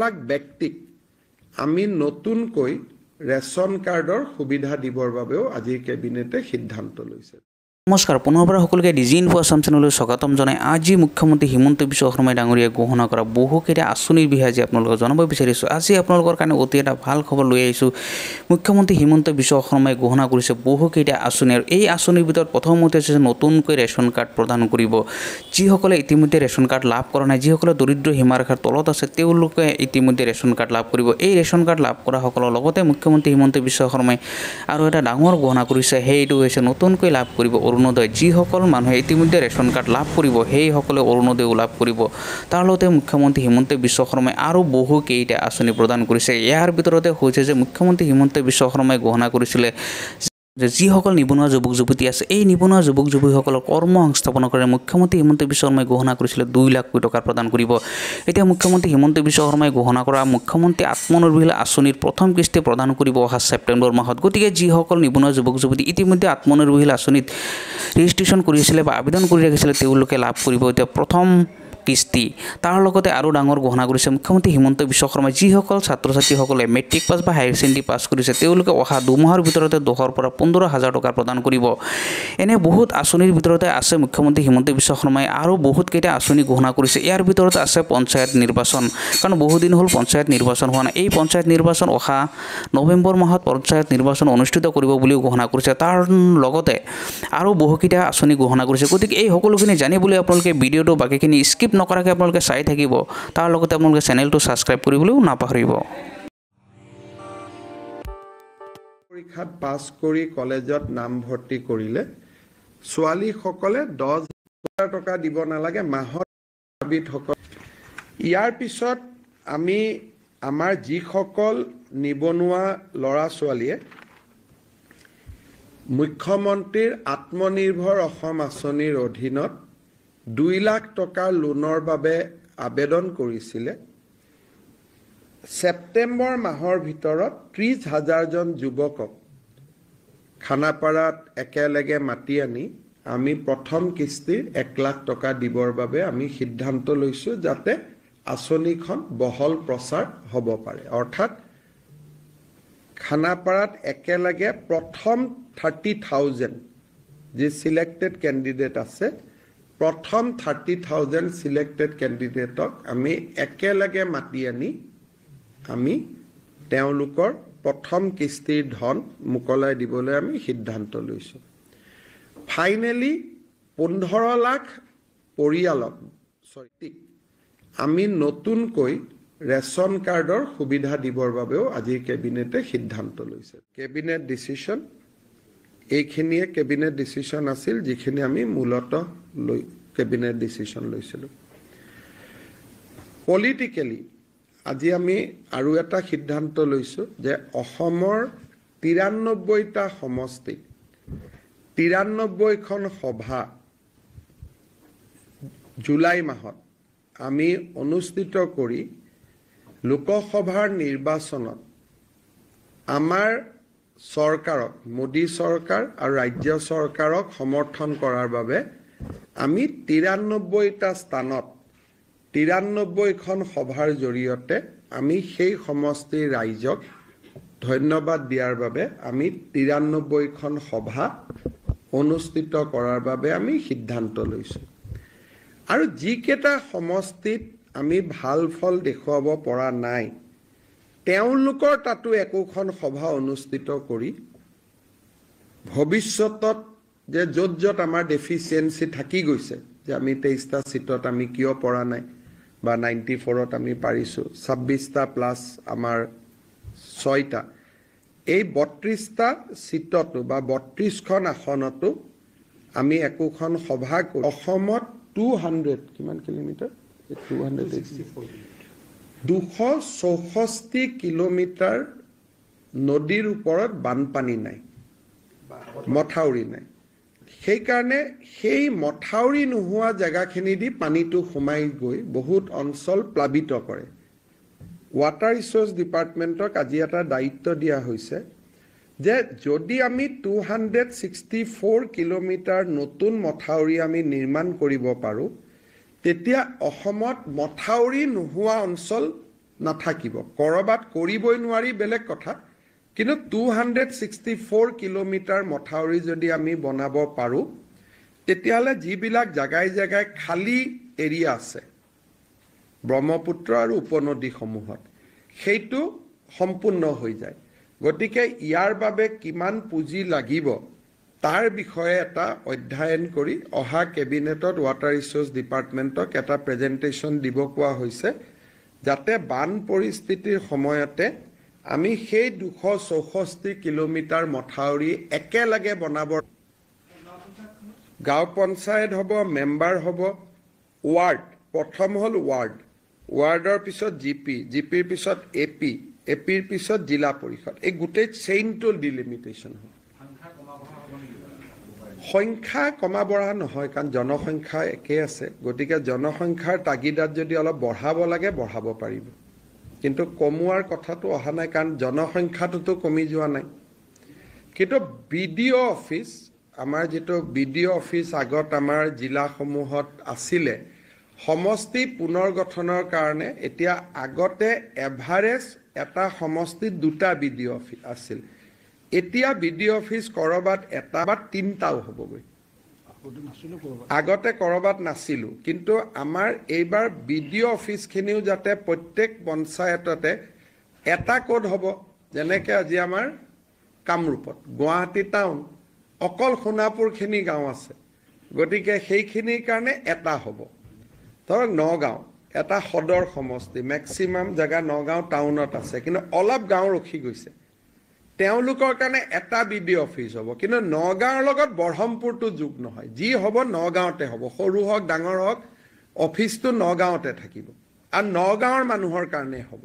লাখ ব্যক্তিক আমি নতুনকৈ ৰেচন কাৰ্ডৰ সুবিধা দিবৰ বাবেও আজি কেবিনেটে সিদ্ধান্ত লৈছে। নমস্কাৰ, পুনৰবাৰ সকলোকে ডিজি ইনফো আছাম চেনেললৈ স্বাগতম জনাই আজি মুখ্যমন্ত্ৰী হিমন্ত বিশ্ব শৰ্মাই ডাঙৰীয়াই ঘোষণা কৰা বহুকেইটা আঁচনিৰ বিষয়ে আজি আপোনালোকক জনাব বিচাৰিছোঁ। আজি আপোনালোকৰ কাৰণে অতি এটা ভাল খবৰ লৈ আহিছোঁ। মুখ্যমন্ত্ৰী হিমন্ত বিশ্ব শৰ্মাই ঘোষণা কৰিছে বহুকেইটা আঁচনি, আৰু এই আঁচনিৰ ভিতৰত প্ৰথমতে হৈছে নতুনকৈ ৰেচন কাৰ্ড প্ৰদান কৰিব। যিসকলে ইতিমধ্যে ৰেচন কাৰ্ড লাভ কৰা নাই, যিসকলে দৰিদ্ৰ সীমাৰেখাৰ তলত আছে, তেওঁলোকে ইতিমধ্যে ৰেচন কাৰ্ড লাভ কৰিব। এই ৰেচন কাৰ্ড লাভ কৰাসকলৰ লগতে মুখ্যমন্ত্ৰী হিমন্ত বিশ্ব শৰ্মাই আৰু এটা ডাঙৰ ঘোষণা কৰিছে, সেইটো হৈছে নতুনকৈ লাভ কৰিব অৰুণোদয়। যিসকল মানুহে ইতিমধ্যে ৰেচন কাৰ্ড লাভ কৰিব সেইসকলে অৰুণোদয়ও লাভ কৰিব। তাৰ লগতে মুখ্যমন্ত্ৰী হিমন্ত বিশ্ব শৰ্মাই আৰু বহুকেইটা আঁচনি প্ৰদান কৰিছে। ইয়াৰ ভিতৰতে হৈছে যে মুখ্যমন্ত্ৰী হিমন্ত বিশ্ব শৰ্মাই ঘোষণা কৰিছিলে যে যিসকল নিবনুৱা যুৱক যুৱতী আছে, এই নিবনুৱা যুৱক যুৱতীসকলক কৰ্ম সংস্থাপনৰ কাৰণে মুখ্যমন্ত্ৰী হিমন্ত বিশ্ব শৰ্মাই ঘোষণা কৰিছিলে 2 লাখ কোটি টকা প্ৰদান কৰিব। এতিয়া মুখ্যমন্ত্ৰী হিমন্ত বিশ্ব শৰ্মাই ঘোষণা কৰা মুখ্যমন্ত্ৰী আত্মনিৰ্ভৰ আঁচনিৰ প্ৰথম কিস্তি প্ৰদান কৰিব অহা ছেপ্টেম্বৰ মাহত। গতিকে যিসকল নিবনুৱা যুৱক যুৱতী ইতিমধ্যে আত্মনিৰ্ভৰ আঁচনিত ৰেজিষ্ট্ৰেশ্যন কৰিছিলে বা আবেদন কৰি ৰাখিছিলে, তেওঁলোকে লাভ কৰিব এতিয়া প্ৰথম কিস্তি। তাৰ লগতে আৰু ডাঙৰ ঘোষণা কৰিছে মুখ্যমন্ত্ৰী হিমন্ত বিশ্ব শৰ্মাই, যিসকল ছাত্ৰ ছাত্ৰীসকলে মেট্ৰিক পাছ বা হায়াৰ ছেকেণ্ডেৰী পাছ কৰিছে, তেওঁলোকে অহা 2 মাহৰ ভিতৰতে 10,000 পৰা 15,000 টকা প্ৰদান কৰিব। এনে বহুত আঁচনিৰ ভিতৰতে আছে মুখ্যমন্ত্ৰী হিমন্ত বিশ্ব শৰ্মাই আৰু বহুতকেইটা আঁচনি ঘোষণা কৰিছে। ইয়াৰ ভিতৰত আছে পঞ্চায়ত নিৰ্বাচন, কাৰণ বহুদিন হ'ল পঞ্চায়ত নিৰ্বাচন হোৱা নাই। এই পঞ্চায়ত নিৰ্বাচন অহা নৱেম্বৰ মাহত পঞ্চায়ত নিৰ্বাচন অনুষ্ঠিত কৰিব বুলিও ঘোষণা কৰিছে। তাৰ লগতে আৰু বহুকেইটা আঁচনি ঘোষণা কৰিছে। গতিকে এই সকলোখিনি জানিবলৈ আপোনালোকে ভিডিঅ'টো বাকীখিনি স্কিপ নকৰাকৈ আপোনালোকে চাই থাকিব। তাৰ লগতে আপোনালোকে চেনেলটো ছাবস্ক্ৰাইব কৰিবলৈও নাপাহৰিব। পৰীক্ষাত পাছ কৰি কলেজত নামভৰ্তি কৰিলে ছোৱালীসকলে 10,000 টকা দিব নালাগে মাহত। ইয়াৰ পিছত আমি আমাৰ যিসকল নিবনুৱা ল'ৰা ছোৱালীয়ে মুখ্যমন্ত্ৰীৰ আত্মনিৰ্ভৰ অসম আঁচনিৰ অধীনত 2 লাখ টকাৰ লোনৰ বাবে আবেদন কৰিছিলে, ছেপ্টেম্বৰ মাহৰ ভিতৰত 30,000 জন যুৱকক খানাপাৰাত একেলগে মাতি আনি আমি প্ৰথম কিস্তিৰ 1 লাখ টকা দিবৰ বাবে আমি সিদ্ধান্ত লৈছোঁ, যাতে আঁচনিখন বহল প্ৰচাৰ হ'ব পাৰে। অৰ্থাৎ খানাপাৰাত একেলগে প্ৰথম 30,000 যি চিলেক্টেড কেণ্ডিডেট আছে, প্ৰথম 30,000 চিলেক্টেড কেণ্ডিডেটক আমি একেলগে মাতি আনি আমি তেওঁলোকৰ প্ৰথম কিস্তিৰ ধন মোকলাই দিবলৈ আমি সিদ্ধান্ত লৈছোঁ। ফাইনেলি 15 লাখ পৰিয়ালক আমি নতুনকৈ ৰেচন কাৰ্ডৰ সুবিধা দিবৰ বাবেও আজি কেবিনেটে সিদ্ধান্ত লৈছে। কেবিনেট ডিচিশ্যন এইখিনিয়ে কেবিনেট ডিচিশ্যন আছিল, যিখিনি আমি মূলতঃ কেবিনেট ডিচিশ্যন লৈছিলোঁ। পলিটিকেলি আজি আমি আৰু এটা সিদ্ধান্ত লৈছোঁ যে অসমৰ 93টা সমষ্টিত 93খন সভা জুলাই মাহত আমি অনুষ্ঠিত কৰি লোকসভাৰ নিৰ্বাচনত আমাৰ চৰকাৰক, মোদী চৰকাৰ আৰু ৰাজ্য চৰকাৰক সমৰ্থন কৰাৰ বাবে আমি 93টা স্থানত 93খন সভাৰ জৰিয়তে আমি সেই সমষ্টিৰ ৰাইজক ধন্যবাদ দিয়াৰ বাবে আমি 93খন সভা অনুষ্ঠিত কৰাৰ বাবে আমি সিদ্ধান্ত লৈছোঁ। আৰু যিকেইটা সমষ্টিত আমি ভাল ফল দেখুৱাব পৰা নাই, তেওঁলোকৰ তাতো একোখন সভা অনুষ্ঠিত কৰি ভৱিষ্যতত যে য'ত য'ত আমাৰ ডেফিচিয়েঞ্চি থাকি গৈছে, যে আমি 23টা চিটত আমি কিয় পৰা নাই বা 94ত আমি পাৰিছোঁ, 26টা প্লাছ আমাৰ 6টা, এই 32টা চিটতো বা 32খন আসনতো আমি একোখন সভা অসমত 200 কিমান কিলোমিটাৰ 264 কিলোমিটাৰ নদীৰ ওপৰত বানপানী নাই, মথাউৰি নাই। সেইকাৰণে সেই মথাউৰি নোহোৱা জেগাখিনি দি পানীটো সোমাই গৈ বহুত অঞ্চল প্লাবিত কৰে। ৱাটাৰ ৰিচোৰ্চ ডিপাৰ্টমেণ্টক আজি এটা দায়িত্ব দিয়া হৈছে যে যদি আমি 264 কিলোমিটাৰ নতুন মথাউৰি আমি নিৰ্মাণ কৰিব পাৰোঁ, তেতিয়া অসমত মথাউৰি নোহোৱা অঞ্চল নাথাকিব কৰবাত কৰিবই নোৱাৰি বেলেগ কথা কিন্তু 264 কিলোমিটাৰ মথাউৰি যদি আমি বনাব পাৰো তেতিয়াহলে যিবিলাক জাগাই জাগাই খালি এৰিয়া আছে ব্ৰহ্মপুত্ৰ আৰু উপনদীসমূহত সেইটো সম্পূৰ্ণ হৈ যায় গতিকে ইয়াৰ বাবে কিমান পুঁজি লাগিব তাৰ বিষয়ে এটা অধ্যয়ন কৰি অহা কেবিনেটত ৱাটাৰ ৰিসোৰ্স ডিপাৰ্টমেণ্টক এটা প্ৰেজেন্টেশন দিব কোৱা হৈছে যাতে বান পৰিস্থিতিৰ সময়তে আমি সেই 264 কিলোমিটাৰ মথাউৰি একেলগে বনাব গাঁও পঞ্চায়ত হ'ব মেম্বাৰ হ'ব ৱাৰ্ড প্ৰথম হল ৱাৰ্ডৰ পিছত জিপিৰ পিছত এপিৰ পিছত জিলা পৰিষদ এই গোটেই চেইনটো ডিলিমিটেশন হয় সংখ্যা কমা বঢ়া নহয় কাৰণ জনসংখ্যা একে আছে গতিকে জনসংখ্যাৰ তাগিদাত যদি অলপ বঢ়াব লাগে বঢ়াব পাৰিব কিন্তু কমোৱাৰ কথাটো অহা নাই কাৰণ জনসংখ্যাটো কমি যোৱা নাই কিন্তু বিডিও অফিস আমাৰ যেটো বিডিও অফিস আগত আমাৰ জিলাসমূহত আছিলে সমষ্টি পুনৰ্গঠনৰ কাৰণে এতিয়া আগতে এভাৰেজ এটা সমষ্টিত দুটা বিডিও অফিস আছিল এতিয়া বিডিও অফিস কৰবাত এটা বা তিনটাও হ'বগৈ আগতে কৰবাত নাছিলো কিন্তু আমাৰ এইবাৰ বিডিও অফিস খিনিও যাতে প্ৰত্যেক পঞ্চায়ততে এটা কোড হ'ব যেনেকৈ আজি আমাৰ কামৰূপত গুৱাহাটী টাউন অকল সোণাপুৰ খিনি গাঁও আছে গতিকে সেইখিনিৰ কাৰণে এটা হ'ব ধৰক নগাঁও এটা সদৰ সমষ্টি ম্যাক্সিমাম জায়গা নগাঁও টাউনত আছে কিন্তু অলপ গাঁও ৰখি গৈছে তেওঁলোকৰ কাৰণে এটা বিডিও অফিস হ'ব কিন্তু নগাঁৱৰ লগত বৰহমপুৰটো যোগ নহয় যি হ'ব নগাঁৱতে হ'ব সৰু হওক ডাঙৰ হওক অফিসটো নগাঁৱতে থাকিব আৰু নগাঁৱৰ মানুহৰ কাৰণে হ'ব